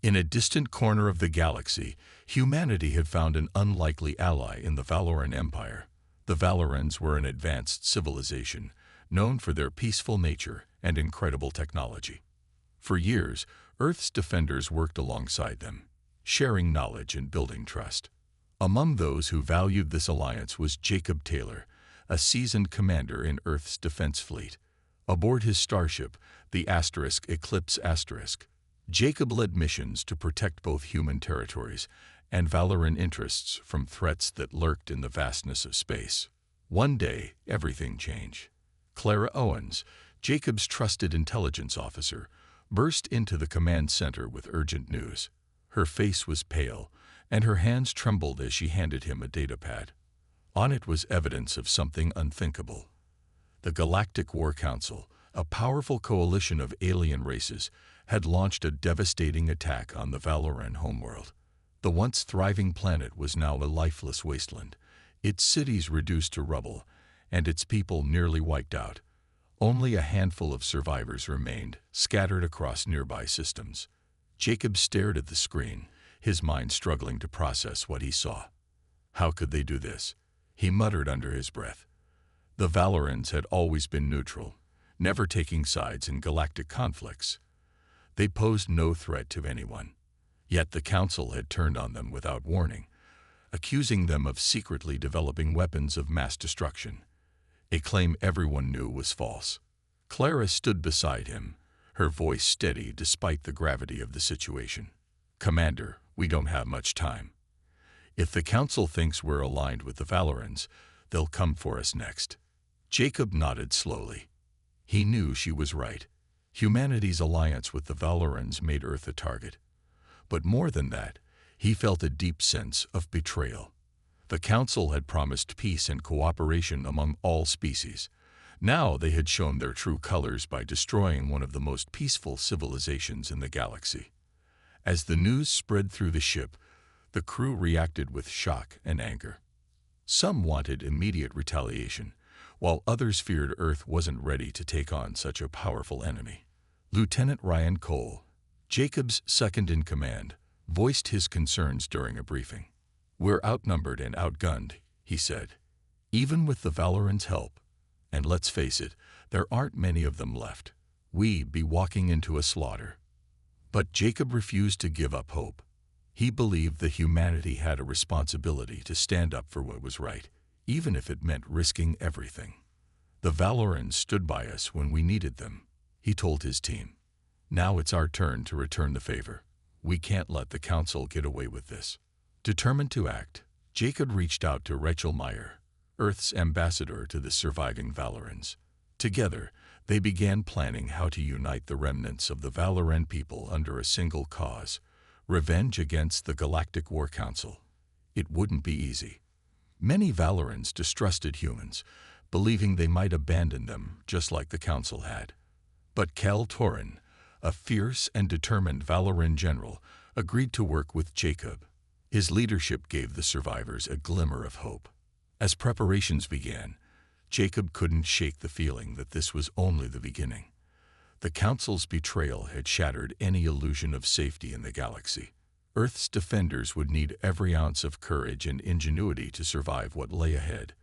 In a distant corner of the galaxy, humanity had found an unlikely ally in the Valoran Empire. The Valorans were an advanced civilization, known for their peaceful nature and incredible technology. For years, Earth's defenders worked alongside them, sharing knowledge and building trust. Among those who valued this alliance was Jacob Taylor, a seasoned commander in Earth's defense fleet. Aboard his starship, the Eclipse Asterisk, Jacob led missions to protect both human territories and Valoran interests from threats that lurked in the vastness of space. One day, everything changed. Clara Owens, Jacob's trusted intelligence officer, burst into the command center with urgent news. Her face was pale, and her hands trembled as she handed him a datapad. On it was evidence of something unthinkable. The Galactic War Council, a powerful coalition of alien races, had launched a devastating attack on the Valoran homeworld. The once thriving planet was now a lifeless wasteland, its cities reduced to rubble, and its people nearly wiped out. Only a handful of survivors remained, scattered across nearby systems. Jacob stared at the screen, his mind struggling to process what he saw. How could they do this? He muttered under his breath. The Valorans had always been neutral, never taking sides in galactic conflicts. They posed no threat to anyone. Yet the Council had turned on them without warning, accusing them of secretly developing weapons of mass destruction, a claim everyone knew was false. Clara stood beside him, her voice steady despite the gravity of the situation. "Commander, we don't have much time. If the Council thinks we're aligned with the Valorans, they'll come for us next." Jacob nodded slowly. He knew she was right. Humanity's alliance with the Valorans made Earth a target. But more than that, he felt a deep sense of betrayal. The Council had promised peace and cooperation among all species. Now they had shown their true colors by destroying one of the most peaceful civilizations in the galaxy. As the news spread through the ship, the crew reacted with shock and anger. Some wanted immediate retaliation, while others feared Earth wasn't ready to take on such a powerful enemy. Lieutenant Ryan Cole, Jacob's second-in-command, voiced his concerns during a briefing. "We're outnumbered and outgunned," he said, "even with the Valorans' help. And let's face it, there aren't many of them left. We'd be walking into a slaughter." But Jacob refused to give up hope. He believed that humanity had a responsibility to stand up for what was right, even if it meant risking everything. "The Valorans stood by us when we needed them," he told his team. "Now it's our turn to return the favor. We can't let the Council get away with this." Determined to act, Jacob reached out to Rachel Meyer, Earth's ambassador to the surviving Valorans. Together, they began planning how to unite the remnants of the Valoran people under a single cause: revenge against the Galactic War Council. It wouldn't be easy. Many Valorans distrusted humans, believing they might abandon them just like the Council had. But Cal Torin, a fierce and determined Valoran general, agreed to work with Jacob. His leadership gave the survivors a glimmer of hope. As preparations began, Jacob couldn't shake the feeling that this was only the beginning. The Council's betrayal had shattered any illusion of safety in the galaxy. Earth's defenders would need every ounce of courage and ingenuity to survive what lay ahead.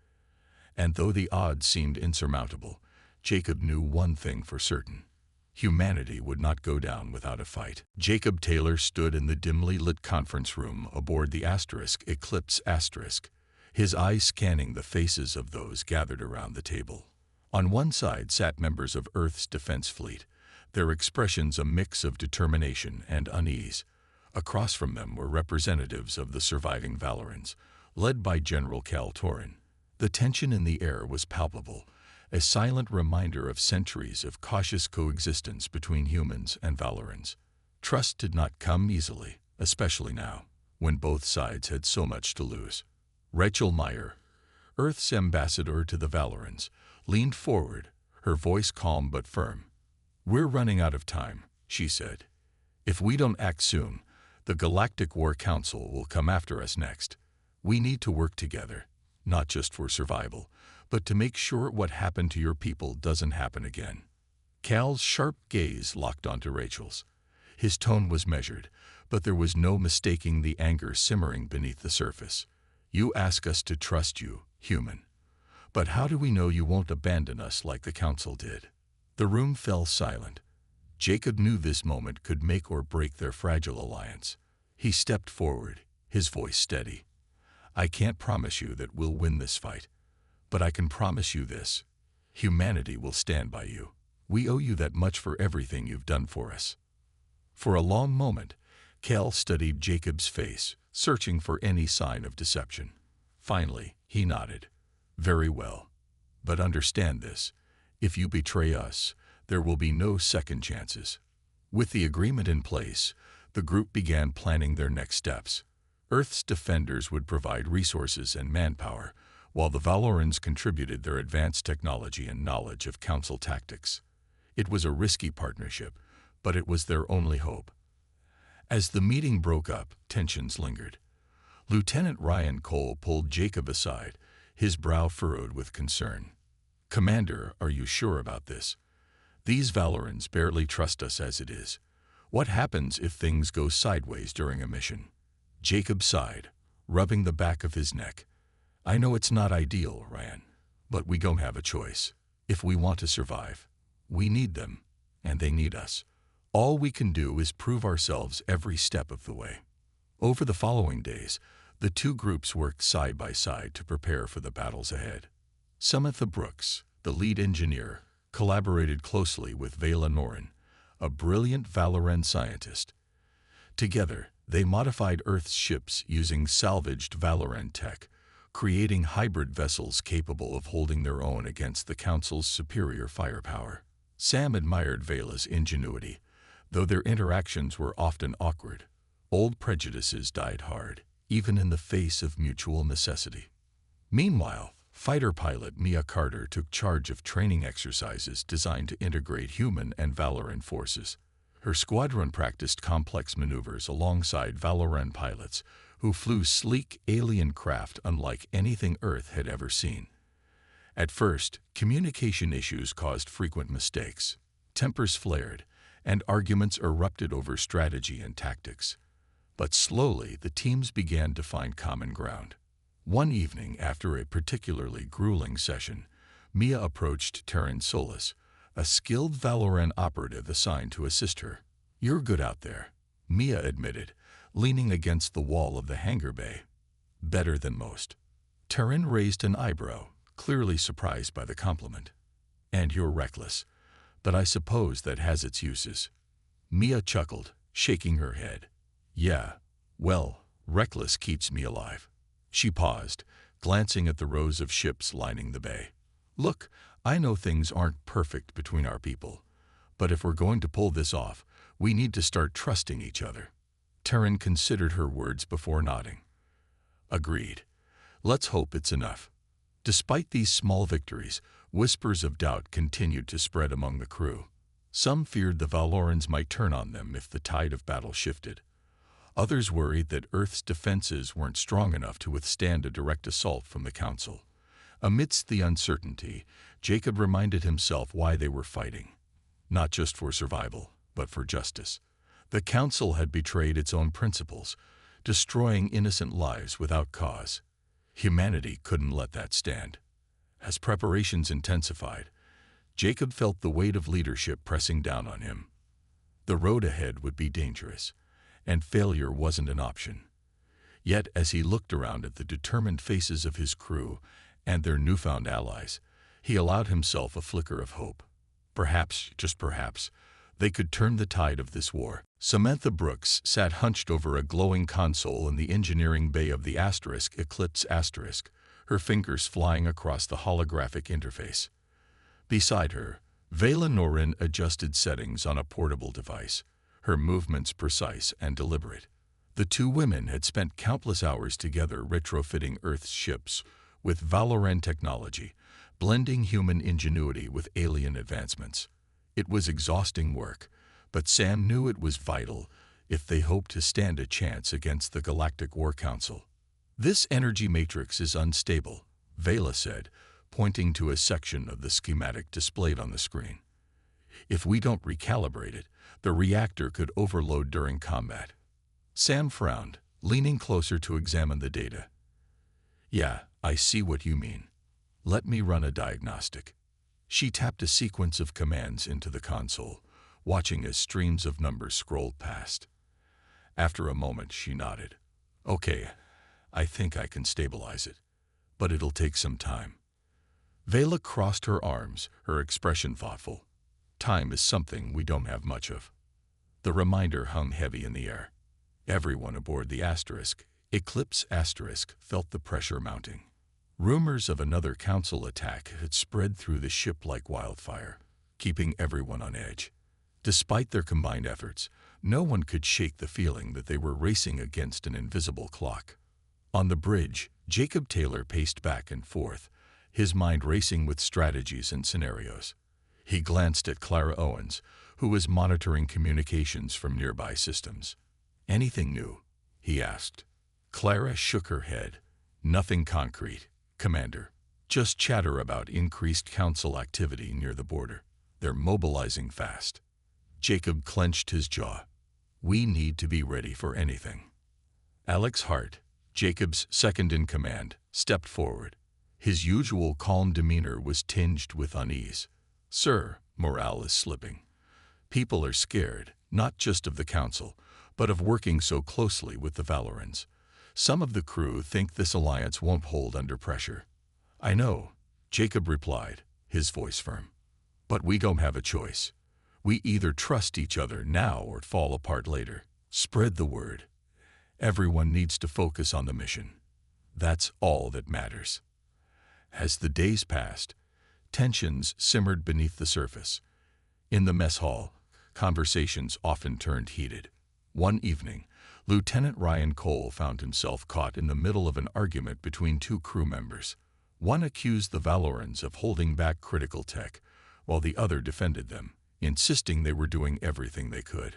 And though the odds seemed insurmountable, Jacob knew one thing for certain: humanity would not go down without a fight. Jacob Taylor stood in the dimly lit conference room aboard the Eclipse Asterisk, his eyes scanning the faces of those gathered around the table. On one side sat members of Earth's defense fleet, their expressions a mix of determination and unease. Across from them were representatives of the surviving Valorans, led by General Cal Torin. The tension in the air was palpable, a silent reminder of centuries of cautious coexistence between humans and Valorans. Trust did not come easily, especially now, when both sides had so much to lose. Rachel Meyer, Earth's ambassador to the Valorans, leaned forward, her voice calm but firm. "We're running out of time," she said. "If we don't act soon, the Galactic War Council will come after us next. We need to work together, not just for survival, but to make sure what happened to your people doesn't happen again." Cal's sharp gaze locked onto Rachel's. His tone was measured, But there was no mistaking the anger simmering beneath the surface. "You ask us to trust you, human. But how do we know you won't abandon us like the Council did?" The room fell silent. Jacob knew this moment could make or break their fragile alliance. He stepped forward, his voice steady. "I can't promise you that we'll win this fight, but I can promise you this. Humanity will stand by you. We owe you that much for everything you've done for us." For a long moment, Cal studied Jacob's face, searching for any sign of deception. Finally, he nodded. "Very well. But understand this. If you betray us, there will be no second chances." With the agreement in place, the group began planning their next steps. Earth's defenders would provide resources and manpower, while the Valorans contributed their advanced technology and knowledge of Council tactics. It was a risky partnership, but it was their only hope. As the meeting broke up, tensions lingered. Lieutenant Ryan Cole pulled Jacob aside, his brow furrowed with concern. "Commander, are you sure about this? These Valorans barely trust us as it is. What happens if things go sideways during a mission?" Jacob sighed, rubbing the back of his neck. "I know it's not ideal, Ryan, but we don't have a choice. If we want to survive, we need them, and they need us. All we can do is prove ourselves every step of the way." Over the following days, the two groups worked side by side to prepare for the battles ahead. Samantha Brooks, the lead engineer, collaborated closely with Vela Norin, a brilliant Valoran scientist. Together, they modified Earth's ships using salvaged Valoran tech, creating hybrid vessels capable of holding their own against the Council's superior firepower. Sam admired Vela's ingenuity, though their interactions were often awkward. Old prejudices died hard, even in the face of mutual necessity. Meanwhile, fighter pilot Mia Carter took charge of training exercises designed to integrate human and Valoran forces. Her squadron practiced complex maneuvers alongside Valoran pilots who flew sleek alien craft unlike anything Earth had ever seen. At first, communication issues caused frequent mistakes. Tempers flared, and arguments erupted over strategy and tactics. But slowly, the teams began to find common ground. One evening, after a particularly grueling session, Mia approached Terran Solis, a skilled Valoran operative assigned to assist her. "You're good out there," Mia admitted, leaning against the wall of the hangar bay. "Better than most." Terran raised an eyebrow, clearly surprised by the compliment. "And you're reckless, but I suppose that has its uses." Mia chuckled, shaking her head. "Yeah, well, reckless keeps me alive." She paused, glancing at the rows of ships lining the bay. "Look, I know things aren't perfect between our people, but if we're going to pull this off, we need to start trusting each other." Terran considered her words before nodding. "Agreed. Let's hope it's enough." Despite these small victories, whispers of doubt continued to spread among the crew. Some feared the Valorans might turn on them if the tide of battle shifted. Others worried that Earth's defenses weren't strong enough to withstand a direct assault from the Council. Amidst the uncertainty, Jacob reminded himself why they were fighting. Not just for survival, but for justice. The Council had betrayed its own principles, destroying innocent lives without cause. Humanity couldn't let that stand. As preparations intensified, Jacob felt the weight of leadership pressing down on him. The road ahead would be dangerous, and failure wasn't an option. Yet, as he looked around at the determined faces of his crew and their newfound allies, he allowed himself a flicker of hope. Perhaps, just perhaps, they could turn the tide of this war. Samantha Brooks sat hunched over a glowing console in the engineering bay of the Eclipse Asterisk, her fingers flying across the holographic interface. Beside her, Vela Norin adjusted settings on a portable device, her movements precise and deliberate. The two women had spent countless hours together retrofitting Earth's ships with Valoran technology, blending human ingenuity with alien advancements. It was exhausting work, but Sam knew it was vital if they hoped to stand a chance against the Galactic War Council. "This energy matrix is unstable," Vela said, pointing to a section of the schematic displayed on the screen. "If we don't recalibrate it, the reactor could overload during combat." Sam frowned, leaning closer to examine the data. Yeah, I see what you mean. Let me run a diagnostic. She tapped a sequence of commands into the console, watching as streams of numbers scrolled past. After a moment, she nodded. Okay, I think I can stabilize it, but it'll take some time. Vela crossed her arms, her expression thoughtful. Time is something we don't have much of. The reminder hung heavy in the air. Everyone aboard the Eclipse Asterisk felt the pressure mounting. Rumors of another council attack had spread through the ship like wildfire, keeping everyone on edge. Despite their combined efforts, no one could shake the feeling that they were racing against an invisible clock. On the bridge, Jacob Taylor paced back and forth, his mind racing with strategies and scenarios. He glanced at Clara Owens, who was monitoring communications from nearby systems. Anything new? He asked. Clara shook her head. Nothing concrete, Commander. Just chatter about increased council activity near the border. They're mobilizing fast. Jacob clenched his jaw. We need to be ready for anything. Alex Hart, Jacob's second-in-command, stepped forward. His usual calm demeanor was tinged with unease. Sir, morale is slipping. People are scared, not just of the council, but of working so closely with the Valorans. Some of the crew think this alliance won't hold under pressure. I know, Jacob replied, his voice firm. But we don't have a choice. We either trust each other now or fall apart later. Spread the word. Everyone needs to focus on the mission. That's all that matters. As the days passed, tensions simmered beneath the surface. In the mess hall, conversations often turned heated. One evening, Lieutenant Ryan Cole found himself caught in the middle of an argument between two crew members. One accused the Valorans of holding back critical tech, while the other defended them, insisting they were doing everything they could.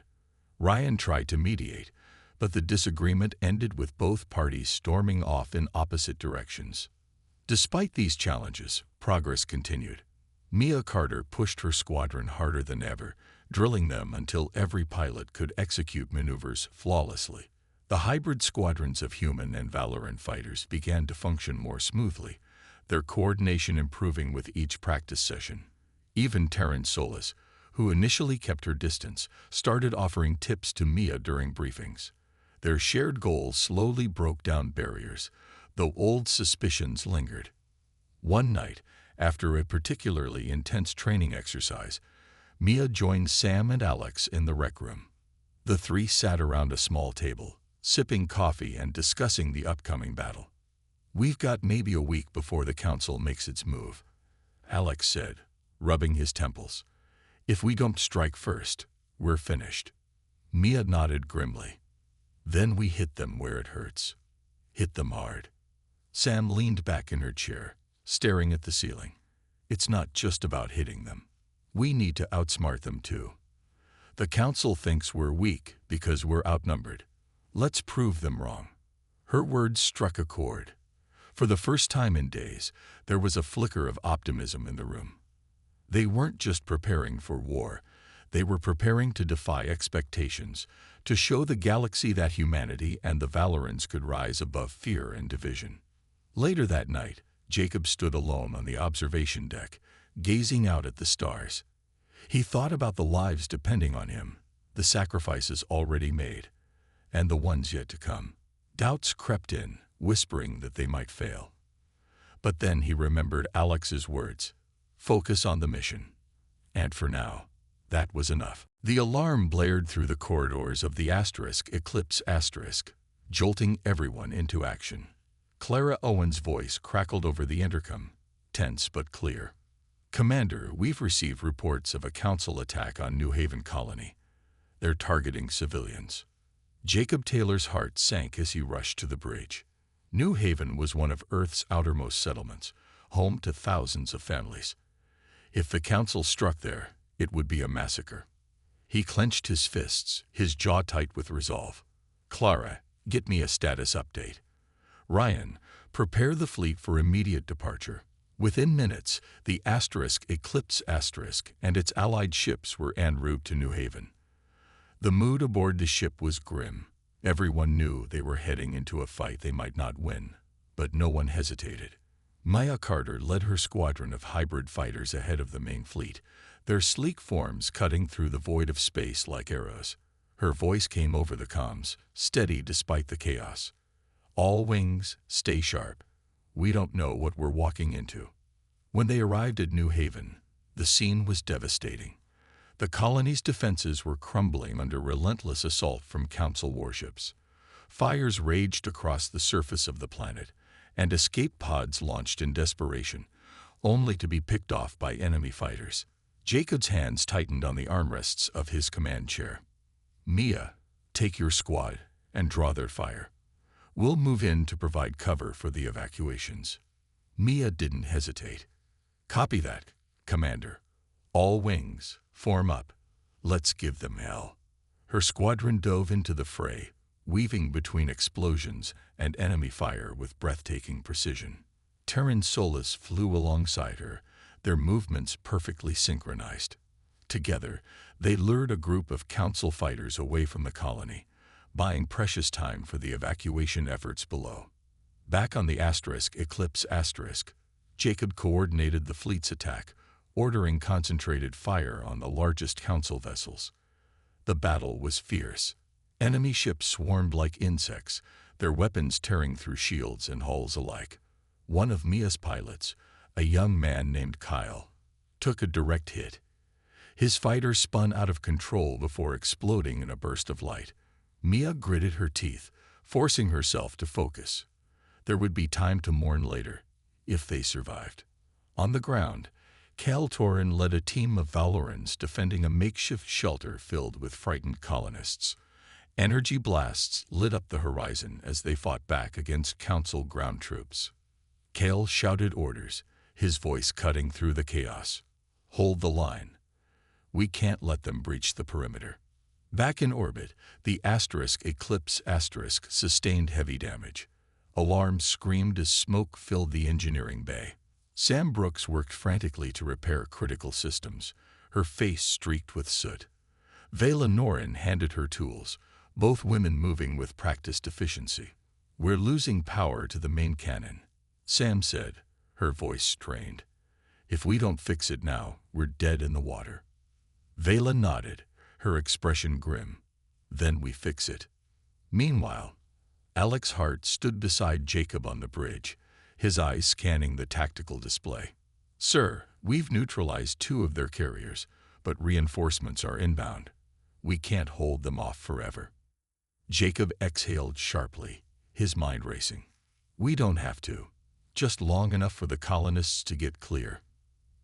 Ryan tried to mediate, but the disagreement ended with both parties storming off in opposite directions. Despite these challenges, progress continued. Mia Carter pushed her squadron harder than ever, drilling them until every pilot could execute maneuvers flawlessly. The hybrid squadrons of human and Valoran fighters began to function more smoothly, their coordination improving with each practice session. Even Terran Solis, who initially kept her distance, started offering tips to Mia during briefings. Their shared goals slowly broke down barriers, though old suspicions lingered. One night, after a particularly intense training exercise, Mia joined Sam and Alex in the rec room. The three sat around a small table, sipping coffee and discussing the upcoming battle. We've got maybe a week before the council makes its move, Alex said, rubbing his temples. If we don't strike first, we're finished. Mia nodded grimly. Then we hit them where it hurts. Hit them hard. Sam leaned back in her chair, staring at the ceiling. It's not just about hitting them. We need to outsmart them too. The council thinks we're weak because we're outnumbered. Let's prove them wrong. Her words struck a chord. For the first time in days, there was a flicker of optimism in the room. They weren't just preparing for war. They were preparing to defy expectations, to show the galaxy that humanity and the Valorans could rise above fear and division. Later that night, Jacob stood alone on the observation deck, gazing out at the stars. He thought about the lives depending on him, the sacrifices already made, and the ones yet to come. Doubts crept in, whispering that they might fail. But then he remembered Alex's words, focus on the mission. And for now, that was enough. The alarm blared through the corridors of the Eclipse Asterisk, jolting everyone into action. Clara Owen's voice crackled over the intercom, tense but clear. Commander, we've received reports of a council attack on New Haven Colony. They're targeting civilians. Jacob Taylor's heart sank as he rushed to the bridge. New Haven was one of Earth's outermost settlements, home to thousands of families. If the council struck there, it would be a massacre. He clenched his fists, his jaw tight with resolve. Clara, get me a status update. Ryan, prepare the fleet for immediate departure. Within minutes, the Eclipse Asterisk and its allied ships were en route to New Haven. The mood aboard the ship was grim. Everyone knew they were heading into a fight they might not win, but no one hesitated. Maya Carter led her squadron of hybrid fighters ahead of the main fleet, their sleek forms cutting through the void of space like arrows. Her voice came over the comms, steady despite the chaos. "All wings, stay sharp. We don't know what we're walking into." When they arrived at New Haven, the scene was devastating. The colony's defenses were crumbling under relentless assault from Council warships. Fires raged across the surface of the planet, and escape pods launched in desperation, only to be picked off by enemy fighters. Jacob's hands tightened on the armrests of his command chair. "Mia, take your squad and draw their fire. We'll move in to provide cover for the evacuations." Mia didn't hesitate. "Copy that, Commander. All wings, form up. Let's give them hell." Her squadron dove into the fray, weaving between explosions and enemy fire with breathtaking precision. Terran Solus flew alongside her, their movements perfectly synchronized. Together, they lured a group of Council fighters away from the colony, buying precious time for the evacuation efforts below. Back on the Eclipse Jacob coordinated the fleet's attack, ordering concentrated fire on the largest Council vessels. The battle was fierce. Enemy ships swarmed like insects, their weapons tearing through shields and hulls alike. One of Mia's pilots, a young man named Kyle, took a direct hit. His fighter spun out of control before exploding in a burst of light. Mia gritted her teeth, forcing herself to focus. There would be time to mourn later, if they survived. On the ground, Cal Torin led a team of Valorans defending a makeshift shelter filled with frightened colonists. Energy blasts lit up the horizon as they fought back against Council ground troops. Cal shouted orders, his voice cutting through the chaos. "Hold the line. We can't let them breach the perimeter." Back in orbit, the Eclipse sustained heavy damage. Alarms screamed as smoke filled the engineering bay. Sam Brooks worked frantically to repair critical systems, her face streaked with soot. Vela Norin handed her tools, both women moving with practiced efficiency. "We're losing power to the main cannon," Sam said, her voice strained. "If we don't fix it now, we're dead in the water." Vela nodded, her expression grim. "Then we fix it." Meanwhile, Alex Hart stood beside Jacob on the bridge, his eyes scanning the tactical display. "Sir, we've neutralized 2 of their carriers, but reinforcements are inbound. We can't hold them off forever." Jacob exhaled sharply, his mind racing. "We don't have to. Just long enough for the colonists to get clear."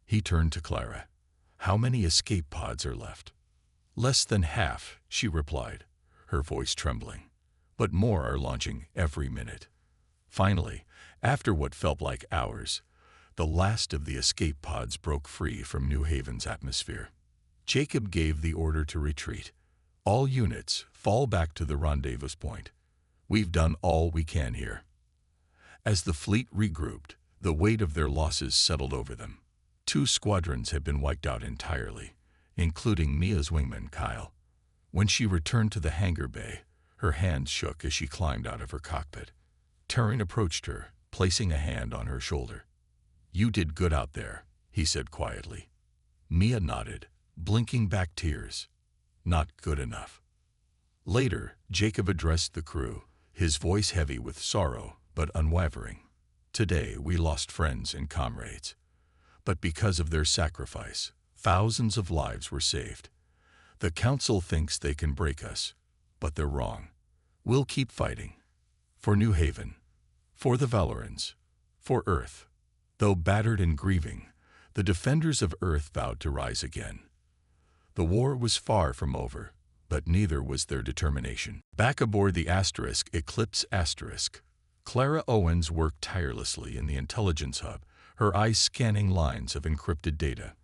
He turned to Clara. "How many escape pods are left?" "Less than half," she replied, her voice trembling. "But more are launching every minute." Finally, after what felt like hours, the last of the escape pods broke free from New Haven's atmosphere. Jacob gave the order to retreat. "All units, fall back to the rendezvous point. We've done all we can here." As the fleet regrouped, the weight of their losses settled over them. 2 squadrons had been wiped out entirely, including Mia's wingman, Kyle. When she returned to the hangar bay, her hands shook as she climbed out of her cockpit. Terran approached her, placing a hand on her shoulder. "You did good out there," he said quietly. Mia nodded, blinking back tears. "Not good enough." Later, Jacob addressed the crew, his voice heavy with sorrow but unwavering. "Today we lost friends and comrades. But because of their sacrifice, thousands of lives were saved. The Council thinks they can break us, but they're wrong. We'll keep fighting. For New Haven. For the Valorans. For Earth." Though battered and grieving, the defenders of Earth vowed to rise again. The war was far from over, but neither was their determination. Back aboard the Eclipse Clara Owens worked tirelessly in the intelligence hub, her eyes scanning lines of encrypted data.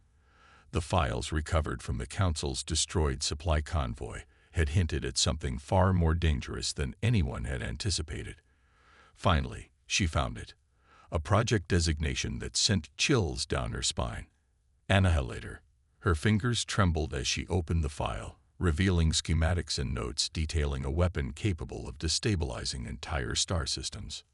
The files recovered from the Council's destroyed supply convoy had hinted at something far more dangerous than anyone had anticipated. Finally, she found it, a project designation that sent chills down her spine. Annihilator. Her fingers trembled as she opened the file, revealing schematics and notes detailing a weapon capable of destabilizing entire star systems.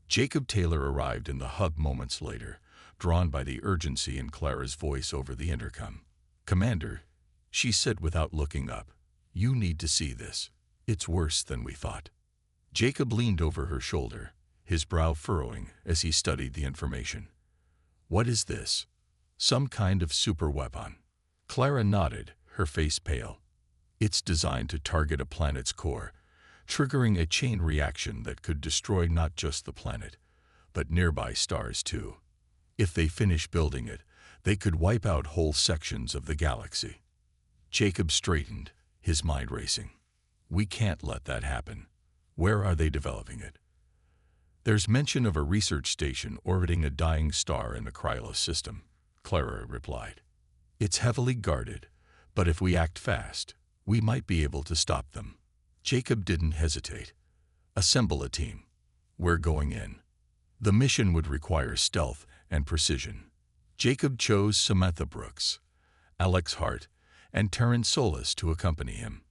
Jacob Taylor arrived in the hub moments later, drawn by the urgency in Clara's voice over the intercom. "Commander," she said without looking up, "you need to see this. It's worse than we thought." Jacob leaned over her shoulder, his brow furrowing as he studied the information. "What is this? Some kind of super weapon?" Clara nodded, her face pale. "It's designed to target a planet's core, triggering a chain reaction that could destroy not just the planet, but nearby stars too. If they finish building it, they could wipe out whole sections of the galaxy." Jacob straightened, his mind racing. "We can't let that happen. Where are they developing it?" "There's mention of a research station orbiting a dying star in the Krylos system," Clara replied. "It's heavily guarded, but if we act fast, we might be able to stop them." Jacob didn't hesitate. "Assemble a team. We're going in." The mission would require stealth and precision. Jacob chose Samantha Brooks, Alex Hart, and Terran Solis to accompany him.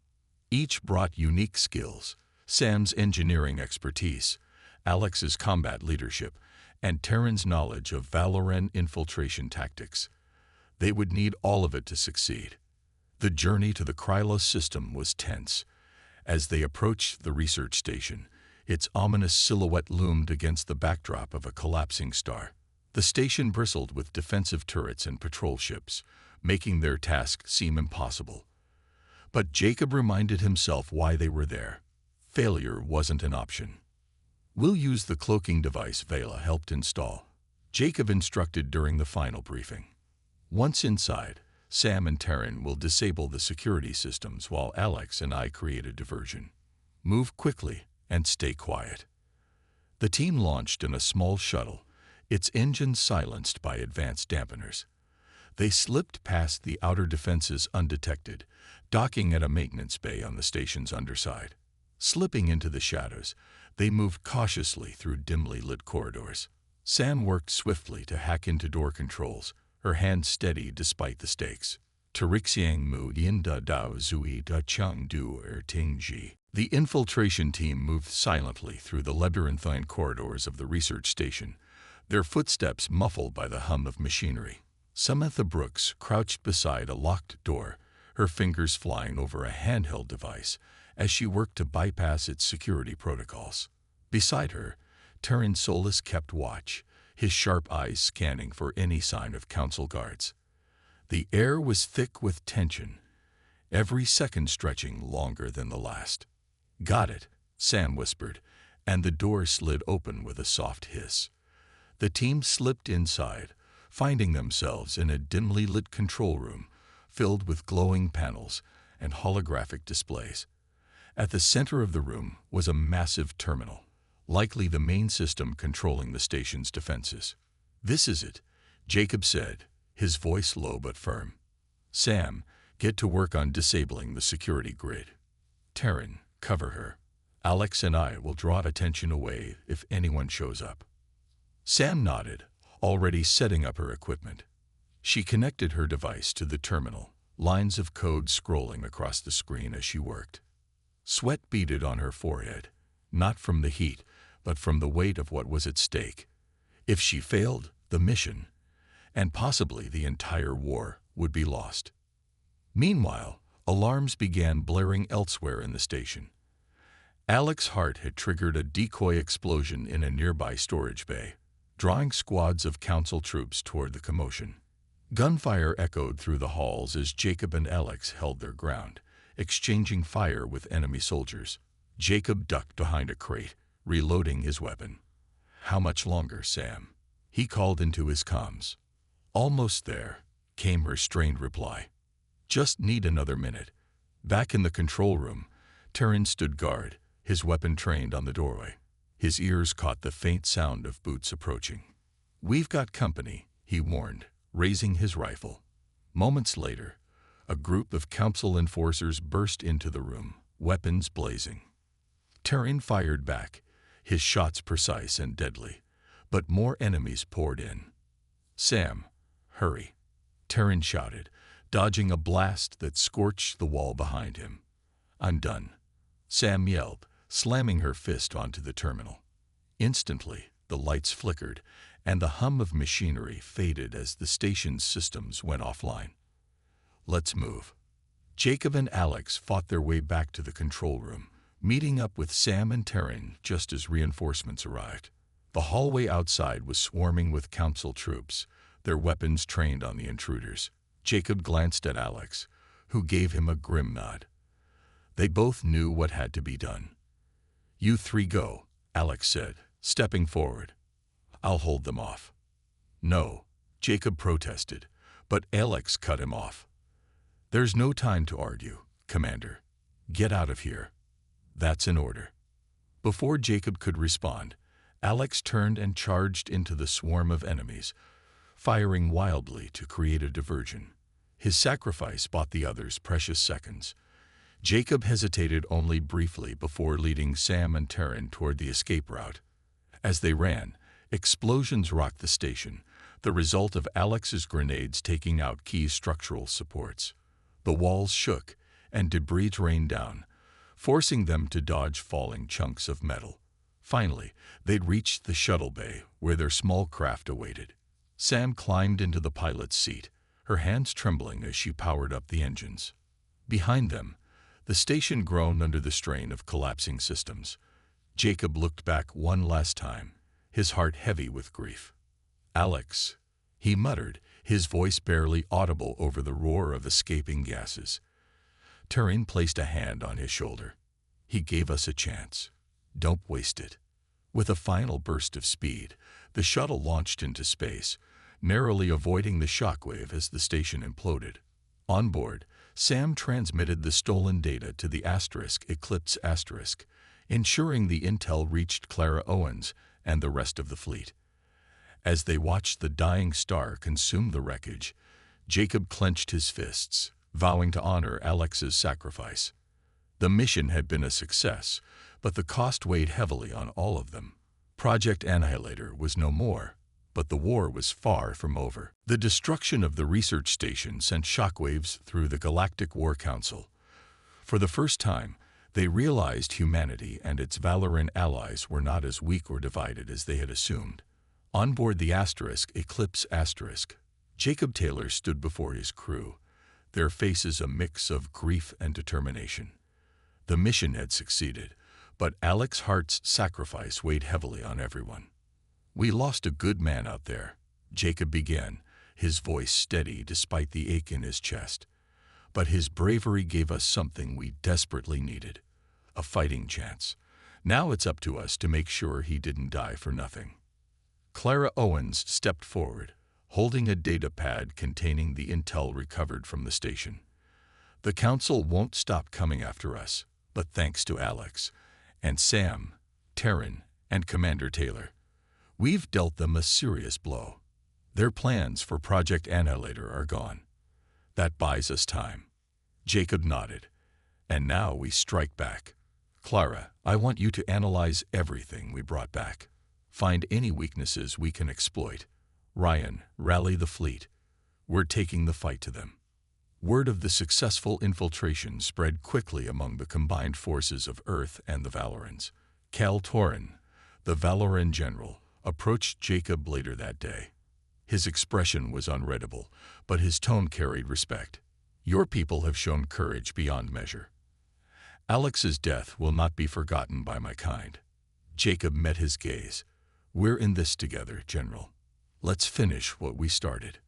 Each brought unique skills: Sam's engineering expertise, Alex's combat leadership, and Terran's knowledge of Valoran infiltration tactics. They would need all of it to succeed. The journey to the Krylos system was tense. As they approached the research station, its ominous silhouette loomed against the backdrop of a collapsing star. The station bristled with defensive turrets and patrol ships, making their task seem impossible. But Jacob reminded himself why they were there. Failure wasn't an option. "We'll use the cloaking device Vela helped install," Jacob instructed during the final briefing. "Once inside, Sam and Terran will disable the security systems while Alex and I create a diversion. Move quickly and stay quiet." The team launched in a small shuttle, its engines silenced by advanced dampeners. They slipped past the outer defenses undetected, docking at a maintenance bay on the station's underside. Slipping into the shadows, they moved cautiously through dimly lit corridors. Sam worked swiftly to hack into door controls, her hand steady despite the stakes. "Tarixiang mu yin da dao zui da chang du ting ji." The infiltration team moved silently through the labyrinthine corridors of the research station, their footsteps muffled by the hum of machinery. Samantha Brooks crouched beside a locked door, her fingers flying over a handheld device as she worked to bypass its security protocols. Beside her, Terran Solis kept watch, his sharp eyes scanning for any sign of council guards. The air was thick with tension, every second stretching longer than the last. "Got it," Sam whispered, and the door slid open with a soft hiss. The team slipped inside, finding themselves in a dimly lit control room filled with glowing panels and holographic displays. At the center of the room was a massive terminal, likely the main system controlling the station's defenses. "This is it," Jacob said, his voice low but firm. "Sam, get to work on disabling the security grid. Terran, cover her. Alex and I will draw attention away if anyone shows up." Sam nodded, already setting up her equipment. She connected her device to the terminal, lines of code scrolling across the screen as she worked. Sweat beaded on her forehead, not from the heat, but from the weight of what was at stake. If she failed, the mission, and possibly the entire war, would be lost. Meanwhile, alarms began blaring elsewhere in the station. Alex Hart had triggered a decoy explosion in a nearby storage bay, drawing squads of council troops toward the commotion. Gunfire echoed through the halls as Jacob and Alex held their ground, exchanging fire with enemy soldiers. Jacob ducked behind a crate, reloading his weapon. "How much longer, Sam?" he called into his comms. "Almost there," came her strained reply. "Just need another minute." Back in the control room, Terran stood guard, his weapon trained on the doorway. His ears caught the faint sound of boots approaching. "We've got company," he warned, raising his rifle. Moments later, a group of council enforcers burst into the room, weapons blazing. Terran fired back, his shots precise and deadly, but more enemies poured in. "Sam, hurry," Terran shouted, dodging a blast that scorched the wall behind him. "I'm done," Sam yelled, slamming her fist onto the terminal. Instantly, the lights flickered, and the hum of machinery faded as the station's systems went offline. "Let's move." Jacob and Alex fought their way back to the control room, meeting up with Sam and Terran just as reinforcements arrived. The hallway outside was swarming with Council troops, their weapons trained on the intruders. Jacob glanced at Alex, who gave him a grim nod. They both knew what had to be done. "You three go," Alex said, stepping forward. "I'll hold them off." "No," Jacob protested, but Alex cut him off. "There's no time to argue, Commander. Get out of here. That's an order." Before Jacob could respond, Alex turned and charged into the swarm of enemies, firing wildly to create a diversion. His sacrifice bought the others precious seconds. Jacob hesitated only briefly before leading Sam and Terran toward the escape route. As they ran, explosions rocked the station, the result of Alex's grenades taking out key structural supports. The walls shook, and debris rained down, forcing them to dodge falling chunks of metal. Finally, they'd reached the shuttle bay, where their small craft awaited. Sam climbed into the pilot's seat, her hands trembling as she powered up the engines. Behind them, the station groaned under the strain of collapsing systems. Jacob looked back one last time, his heart heavy with grief. "Alex," he muttered, his voice barely audible over the roar of escaping gases. Terran placed a hand on his shoulder. "He gave us a chance. Don't waste it." With a final burst of speed, the shuttle launched into space, narrowly avoiding the shockwave as the station imploded. On board, Sam transmitted the stolen data to the Eclipse *, ensuring the intel reached Clara Owens and the rest of the fleet. As they watched the dying star consume the wreckage, Jacob clenched his fists, vowing to honor Alex's sacrifice. The mission had been a success, but the cost weighed heavily on all of them. Project Annihilator was no more, but the war was far from over. The destruction of the research station sent shockwaves through the Galactic War Council. For the first time, they realized humanity and its Valoran allies were not as weak or divided as they had assumed. On board the Eclipse *, Jacob Taylor stood before his crew, their faces a mix of grief and determination. The mission had succeeded, but Alex Hart's sacrifice weighed heavily on everyone. "We lost a good man out there," Jacob began, his voice steady despite the ache in his chest. "But his bravery gave us something we desperately needed, a fighting chance. Now it's up to us to make sure he didn't die for nothing." Clara Owens stepped forward, holding a data pad containing the intel recovered from the station. "The Council won't stop coming after us, but thanks to Alex, and Sam, Terran, and Commander Taylor, we've dealt them a serious blow. Their plans for Project Annihilator are gone. That buys us time." Jacob nodded. "And now we strike back. Clara, I want you to analyze everything we brought back. Find any weaknesses we can exploit. Ryan, rally the fleet. We're taking the fight to them." Word of the successful infiltration spread quickly among the combined forces of Earth and the Valorans. Cal Torin, the Valoran general, approached Jacob later that day. His expression was unreadable, but his tone carried respect. "Your people have shown courage beyond measure. Alex's death will not be forgotten by my kind." Jacob met his gaze. "We're in this together, General. Let's finish what we started."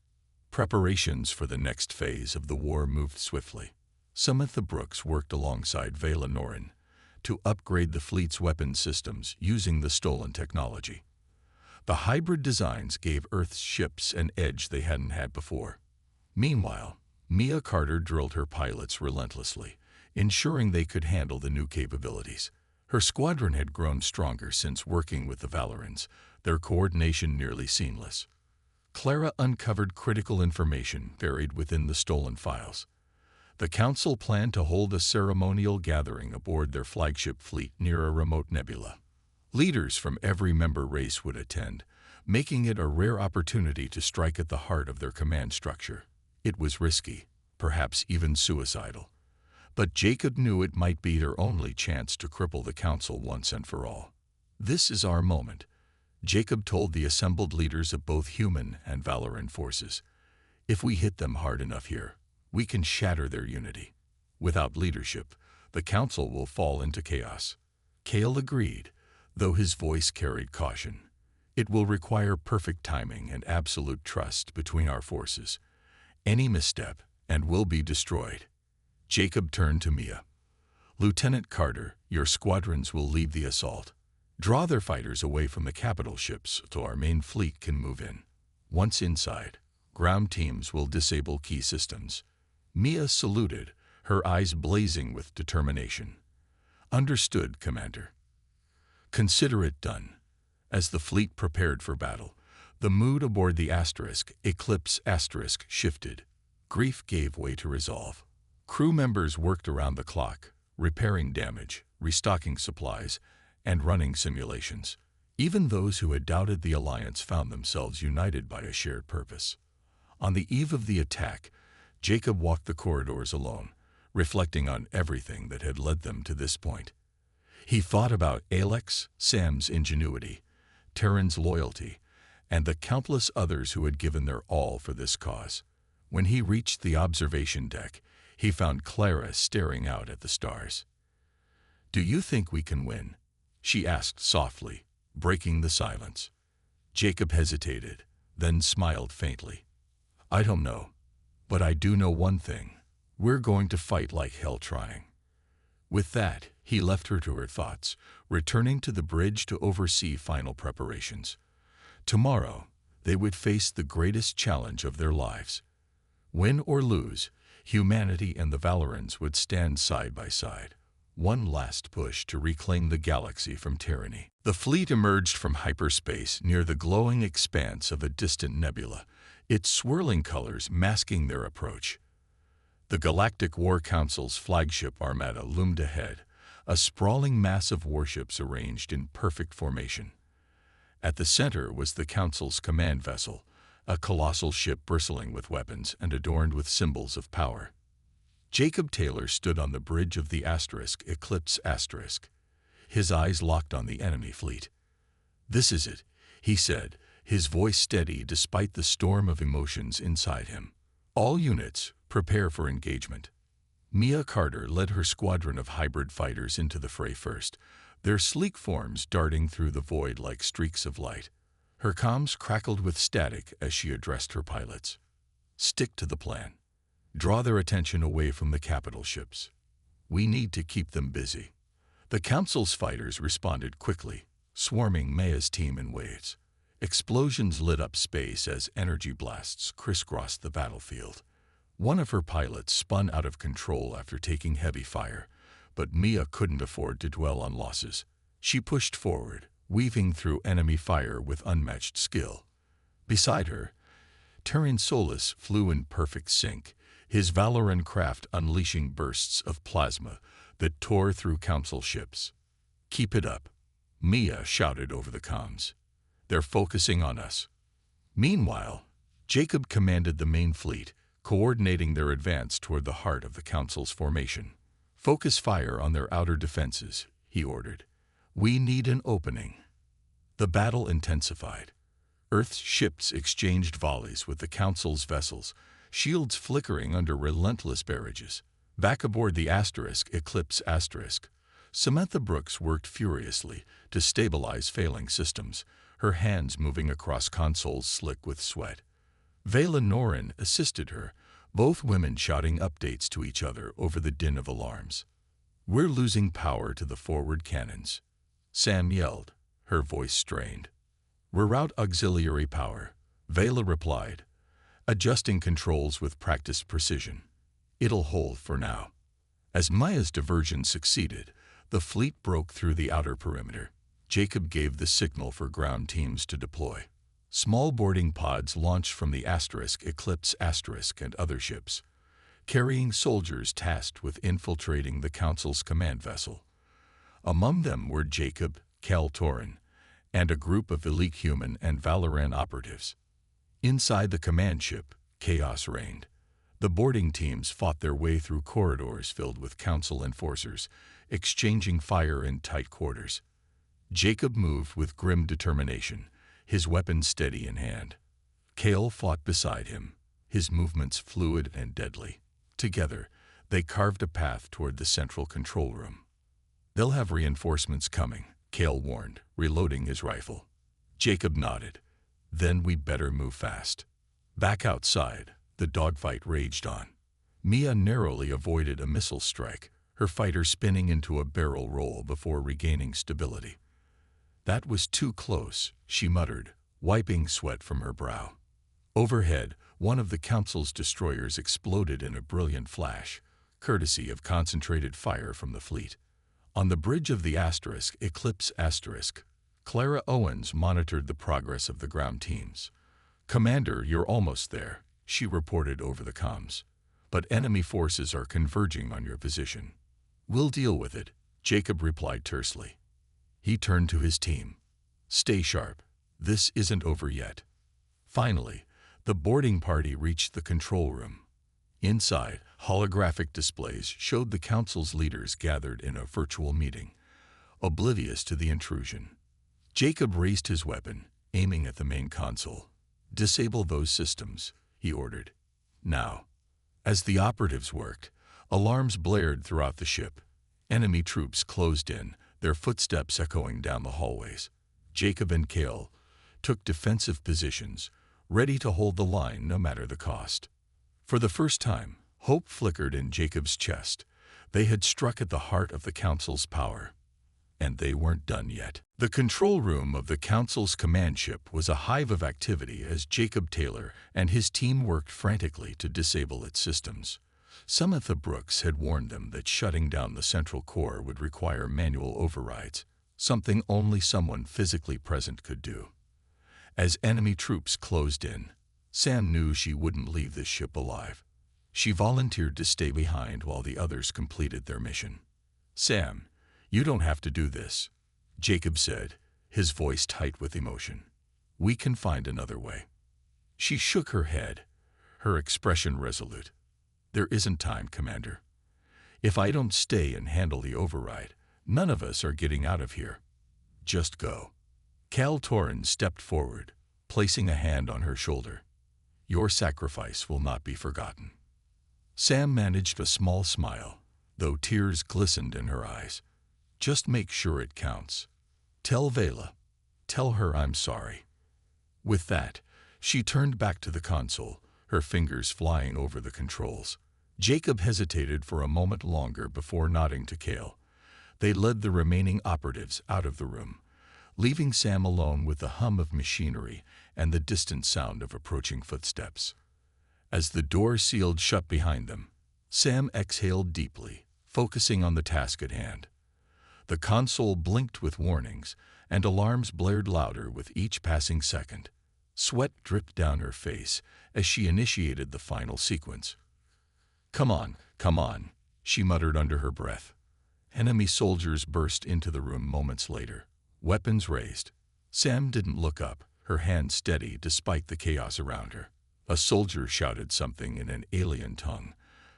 Preparations for the next phase of the war moved swiftly. Samantha Brooks worked alongside Vela Norin to upgrade the fleet's weapon systems using the stolen technology. The hybrid designs gave Earth's ships an edge they hadn't had before. Meanwhile, Mia Carter drilled her pilots relentlessly, ensuring they could handle the new capabilities. Her squadron had grown stronger since working with the Valorans, their coordination nearly seamless. Clara uncovered critical information buried within the stolen files. The Council planned to hold a ceremonial gathering aboard their flagship fleet near a remote nebula. Leaders from every member race would attend, making it a rare opportunity to strike at the heart of their command structure. It was risky, perhaps even suicidal. But Jacob knew it might be their only chance to cripple the Council once and for all. "This is our moment," Jacob told the assembled leaders of both human and Valoran forces. "If we hit them hard enough here, we can shatter their unity. Without leadership, the Council will fall into chaos." Kale agreed, though his voice carried caution. "It will require perfect timing and absolute trust between our forces. Any misstep, and we'll be destroyed." Jacob turned to Mia. "Lieutenant Carter, your squadrons will lead the assault. Draw their fighters away from the capital ships so our main fleet can move in. Once inside, ground teams will disable key systems." Mia saluted, her eyes blazing with determination. "Understood, Commander." "Consider it done." As the fleet prepared for battle, the mood aboard the Eclipse shifted. Grief gave way to resolve. Crew members worked around the clock, repairing damage, restocking supplies, and running simulations. Even those who had doubted the alliance found themselves united by a shared purpose. On the eve of the attack, Jacob walked the corridors alone, reflecting on everything that had led them to this point. He thought about Alex, Sam's ingenuity, Terran's loyalty, and the countless others who had given their all for this cause. When he reached the observation deck, he found Clara staring out at the stars. "Do you think we can win?" she asked softly, breaking the silence. Jacob hesitated, then smiled faintly. "I don't know, but I do know one thing. We're going to fight like hell trying." With that, he left her to her thoughts, returning to the bridge to oversee final preparations. Tomorrow, they would face the greatest challenge of their lives. Win or lose, humanity and the Valorans would stand side by side. One last push to reclaim the galaxy from tyranny. The fleet emerged from hyperspace near the glowing expanse of a distant nebula, its swirling colors masking their approach. The Galactic War Council's flagship armada loomed ahead, a sprawling mass of warships arranged in perfect formation. At the center was the Council's command vessel, a colossal ship bristling with weapons and adorned with symbols of power. Jacob Taylor stood on the bridge of the Eclipse his eyes locked on the enemy fleet. "This is it," he said, his voice steady despite the storm of emotions inside him. "All units, prepare for engagement." Mia Carter led her squadron of hybrid fighters into the fray first, their sleek forms darting through the void like streaks of light. Her comms crackled with static as she addressed her pilots. "Stick to the plan. Draw their attention away from the capital ships. We need to keep them busy." The Council's fighters responded quickly, swarming Maya's team in waves. Explosions lit up space as energy blasts crisscrossed the battlefield. One of her pilots spun out of control after taking heavy fire, but Mia couldn't afford to dwell on losses. She pushed forward, weaving through enemy fire with unmatched skill. Beside her, Terran Solus flew in perfect sync, his Valoran craft unleashing bursts of plasma that tore through Council ships. "Keep it up," Mia shouted over the comms. "They're focusing on us." Meanwhile, Jacob commanded the main fleet, coordinating their advance toward the heart of the Council's formation. "Focus fire on their outer defenses," he ordered. "We need an opening." The battle intensified. Earth's ships exchanged volleys with the Council's vessels, shields flickering under relentless barrages. Back aboard the Eclipse Samantha Brooks worked furiously to stabilize failing systems, her hands moving across consoles slick with sweat. Vela Norin assisted her, both women shouting updates to each other over the din of alarms. "We're losing power to the forward cannons," Sam yelled, her voice strained. "Reroute auxiliary power," Vela replied, adjusting controls with practiced precision. "It'll hold for now." As Maya's diversion succeeded, the fleet broke through the outer perimeter. Jacob gave the signal for ground teams to deploy. Small boarding pods launched from the Eclipse and other ships, carrying soldiers tasked with infiltrating the Council's command vessel. Among them were Jacob, Cal Torin, and a group of elite human and Valoran operatives. Inside the command ship, chaos reigned. The boarding teams fought their way through corridors filled with council enforcers, exchanging fire in tight quarters. Jacob moved with grim determination, his weapon steady in hand. Kale fought beside him, his movements fluid and deadly. Together, they carved a path toward the central control room. "They'll have reinforcements coming," Kale warned, reloading his rifle. Jacob nodded. "Then we better move fast." Back outside, the dogfight raged on. Mia narrowly avoided a missile strike, her fighter spinning into a barrel roll before regaining stability. "That was too close," she muttered, wiping sweat from her brow. Overhead, one of the Council's destroyers exploded in a brilliant flash, courtesy of concentrated fire from the fleet. On the bridge of the Eclipse Asterisk, Clara Owens monitored the progress of the ground teams. "Commander, you're almost there," she reported over the comms. "But enemy forces are converging on your position." "We'll deal with it," Jacob replied tersely. He turned to his team. "Stay sharp. This isn't over yet." Finally, the boarding party reached the control room. Inside, holographic displays showed the Council's leaders gathered in a virtual meeting, oblivious to the intrusion. Jacob raised his weapon, aiming at the main console. "Disable those systems," he ordered. Now, as the operatives worked, alarms blared throughout the ship. Enemy troops closed in, their footsteps echoing down the hallways. Jacob and Kale took defensive positions, ready to hold the line no matter the cost. For the first time, hope flickered in Jacob's chest. They had struck at the heart of the Council's power. And they weren't done yet. The control room of the Council's command ship was a hive of activity as Jacob Taylor and his team worked frantically to disable its systems. Samantha Brooks had warned them that shutting down the central core would require manual overrides, something only someone physically present could do. As enemy troops closed in, Sam knew she wouldn't leave this ship alive. She volunteered to stay behind while the others completed their mission. "Sam, you don't have to do this," Jacob said, his voice tight with emotion. "We can find another way." She shook her head, her expression resolute. "There isn't time, Commander. If I don't stay and handle the override, none of us are getting out of here. Just go." Cal Torrens stepped forward, placing a hand on her shoulder. "Your sacrifice will not be forgotten." Sam managed a small smile, though tears glistened in her eyes. "Just make sure it counts. Tell Vela. Tell her I'm sorry." With that, she turned back to the console, her fingers flying over the controls. Jacob hesitated for a moment longer before nodding to Kale. They led the remaining operatives out of the room, leaving Sam alone with the hum of machinery and the distant sound of approaching footsteps. As the door sealed shut behind them, Sam exhaled deeply, focusing on the task at hand. The console blinked with warnings, and alarms blared louder with each passing second. Sweat dripped down her face as she initiated the final sequence. Come on," she muttered under her breath. Enemy soldiers burst into the room moments later, weapons raised. Sam didn't look up, her hand steady despite the chaos around her. A soldier shouted something in an alien tongue,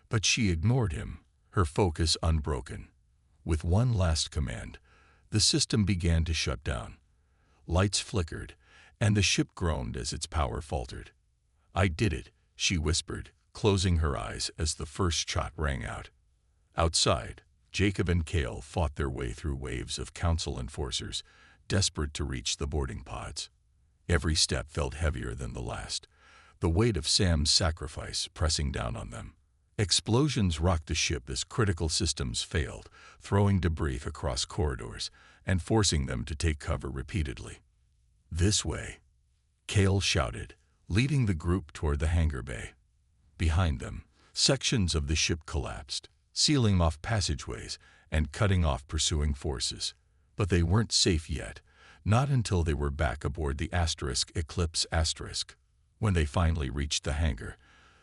but she ignored him, her focus unbroken. With one last command, the system began to shut down. Lights flickered, and the ship groaned as its power faltered. "I did it," she whispered, closing her eyes as the first shot rang out. Outside, Jacob and Kale fought their way through waves of council enforcers, desperate to reach the boarding pods. Every step felt heavier than the last, the weight of Sam's sacrifice pressing down on them. Explosions rocked the ship as critical systems failed, throwing debris across corridors and forcing them to take cover repeatedly. "This way," Kale shouted, leading the group toward the hangar bay. Behind them, sections of the ship collapsed, sealing off passageways and cutting off pursuing forces. But they weren't safe yet, not until they were back aboard the Eclipse Asterisk. When they finally reached the hangar,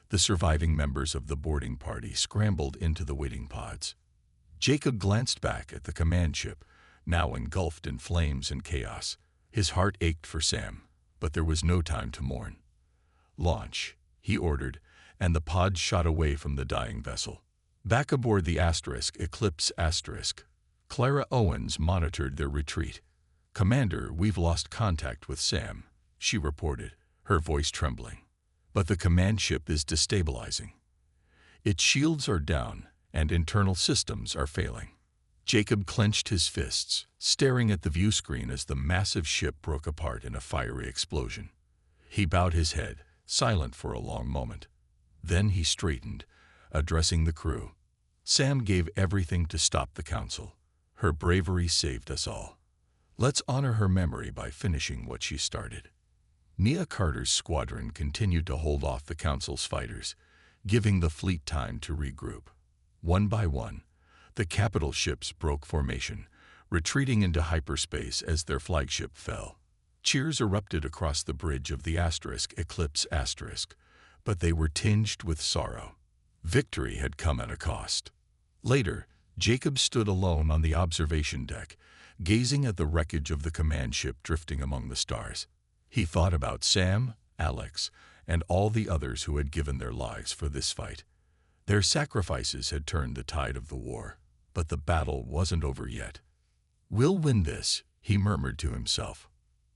the surviving members of the boarding party scrambled into the waiting pods. Jacob glanced back at the command ship, now engulfed in flames and chaos. His heart ached for Sam, but there was no time to mourn. "Launch," he ordered, and the pod shot away from the dying vessel. Back aboard the Eclipse Clara Owens monitored their retreat. "Commander, we've lost contact with Sam," she reported, her voice trembling. "But the command ship is destabilizing. Its shields are down, and internal systems are failing." Jacob clenched his fists, staring at the view screen as the massive ship broke apart in a fiery explosion. He bowed his head, silent for a long moment. Then he straightened, addressing the crew. "Sam gave everything to stop the Council. Her bravery saved us all. Let's honor her memory by finishing what she started." Mia Carter's squadron continued to hold off the Council's fighters, giving the fleet time to regroup. One by one, the capital ships broke formation, retreating into hyperspace as their flagship fell. Cheers erupted across the bridge of the Eclipse, but they were tinged with sorrow. Victory had come at a cost. Later, Jacob stood alone on the observation deck, gazing at the wreckage of the command ship drifting among the stars. He thought about Sam, Alex, and all the others who had given their lives for this fight. Their sacrifices had turned the tide of the war, but the battle wasn't over yet. "We'll win this," he murmured to himself.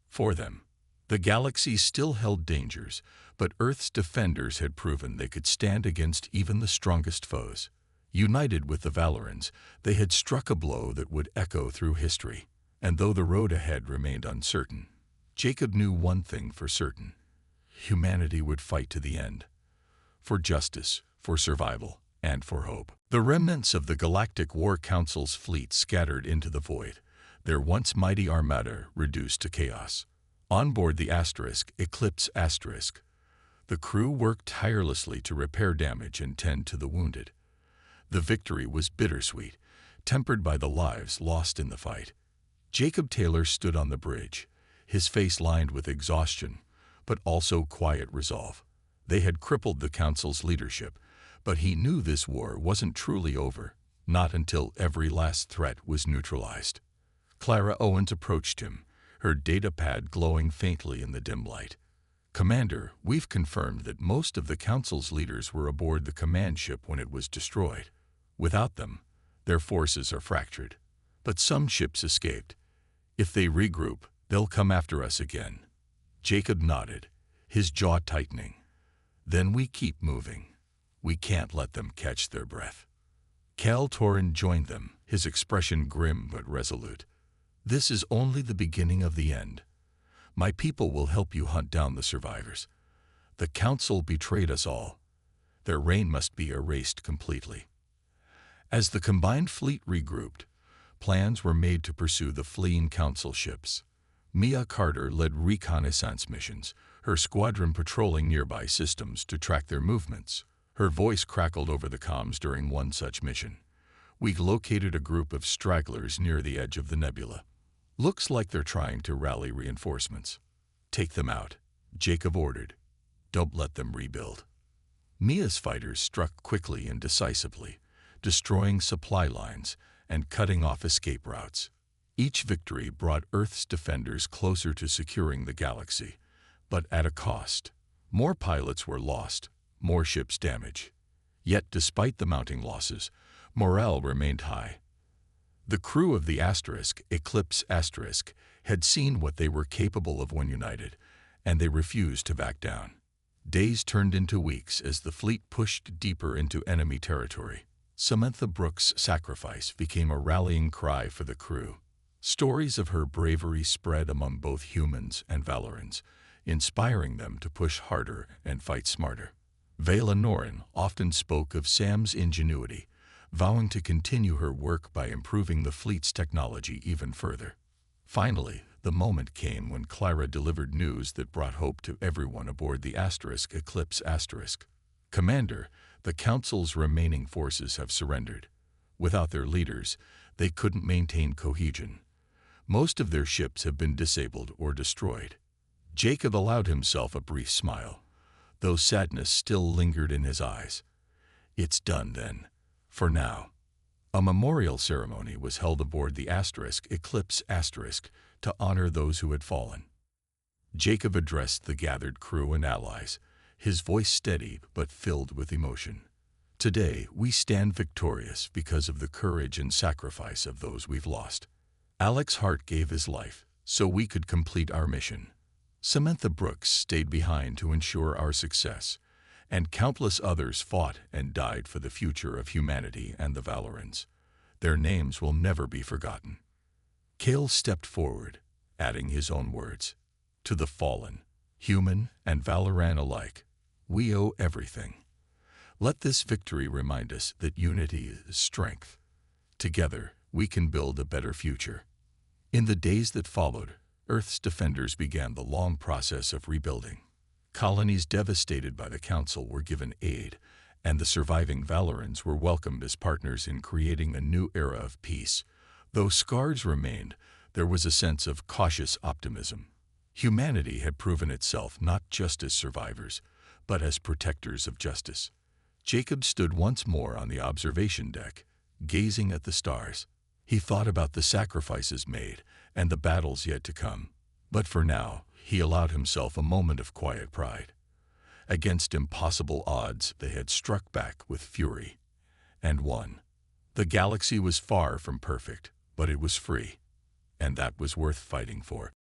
For them, the galaxy still held dangers, but Earth's defenders had proven they could stand against even the strongest foes. United with the Valorans, they had struck a blow that would echo through history, and though the road ahead remained uncertain, Jacob knew one thing for certain: humanity would fight to the end. For justice, for survival, and for hope. The remnants of the Galactic War Council's fleet scattered into the void, their once mighty armada reduced to chaos. On board the Eclipse, the crew worked tirelessly to repair damage and tend to the wounded. The victory was bittersweet, tempered by the lives lost in the fight. Jacob Taylor stood on the bridge, his face lined with exhaustion, but also quiet resolve. They had crippled the Council's leadership, but he knew this war wasn't truly over, not until every last threat was neutralized. Clara Owens approached him, her datapad glowing faintly in the dim light. "Commander, we've confirmed that most of the Council's leaders were aboard the command ship when it was destroyed. Without them, their forces are fractured. But some ships escaped. If they regroup, they'll come after us again." Jacob nodded, his jaw tightening. "Then we keep moving. We can't let them catch their breath." Cal Torin joined them, his expression grim but resolute. "This is only the beginning of the end. My people will help you hunt down the survivors. The Council betrayed us all. Their reign must be erased completely." As the combined fleet regrouped, plans were made to pursue the fleeing Council ships. Mia Carter led reconnaissance missions, her squadron patrolling nearby systems to track their movements. Her voice crackled over the comms during one such mission. "We located a group of stragglers near the edge of the nebula. Looks like they're trying to rally reinforcements. Take them out," Jacob ordered. "Don't let them rebuild." Mia's fighters struck quickly and decisively, destroying supply lines and cutting off escape routes. Each victory brought Earth's defenders closer to securing the galaxy, but at a cost. More pilots were lost, more ships damaged. Yet despite the mounting losses, morale remained high. The crew of the Eclipse had seen what they were capable of when united, and they refused to back down. Days turned into weeks as the fleet pushed deeper into enemy territory. Samantha Brooks' sacrifice became a rallying cry for the crew. Stories of her bravery spread among both humans and Valorans, inspiring them to push harder and fight smarter. Vela Norin often spoke of Sam's ingenuity, vowing to continue her work by improving the fleet's technology even further. Finally, the moment came when Clara delivered news that brought hope to everyone aboard the Eclipse. "Commander, the Council's remaining forces have surrendered. Without their leaders, they couldn't maintain cohesion. Most of their ships have been disabled or destroyed." Jacob allowed himself a brief smile, though sadness still lingered in his eyes. "It's done then, for now." A memorial ceremony was held aboard the Eclipse to honor those who had fallen. Jacob addressed the gathered crew and allies, his voice steady but filled with emotion. Today, we stand victorious because of the courage and sacrifice of those we've lost. Alex Hart gave his life so we could complete our mission. Samantha Brooks stayed behind to ensure our success, and countless others fought and died for the future of humanity and the Valorans. Their names will never be forgotten. Cale stepped forward, adding his own words. To the fallen, human and Valoran alike, we owe everything. Let this victory remind us that unity is strength. Together, we can build a better future. In the days that followed, Earth's defenders began the long process of rebuilding. Colonies devastated by the Council were given aid, and the surviving Valorans were welcomed as partners in creating a new era of peace. Though scars remained, there was a sense of cautious optimism. Humanity had proven itself not just as survivors, but as protectors of justice. Jacob stood once more on the observation deck, gazing at the stars. He thought about the sacrifices made and the battles yet to come. But for now, he allowed himself a moment of quiet pride. Against impossible odds, they had struck back with fury and won. The galaxy was far from perfect, but it was free, and that was worth fighting for.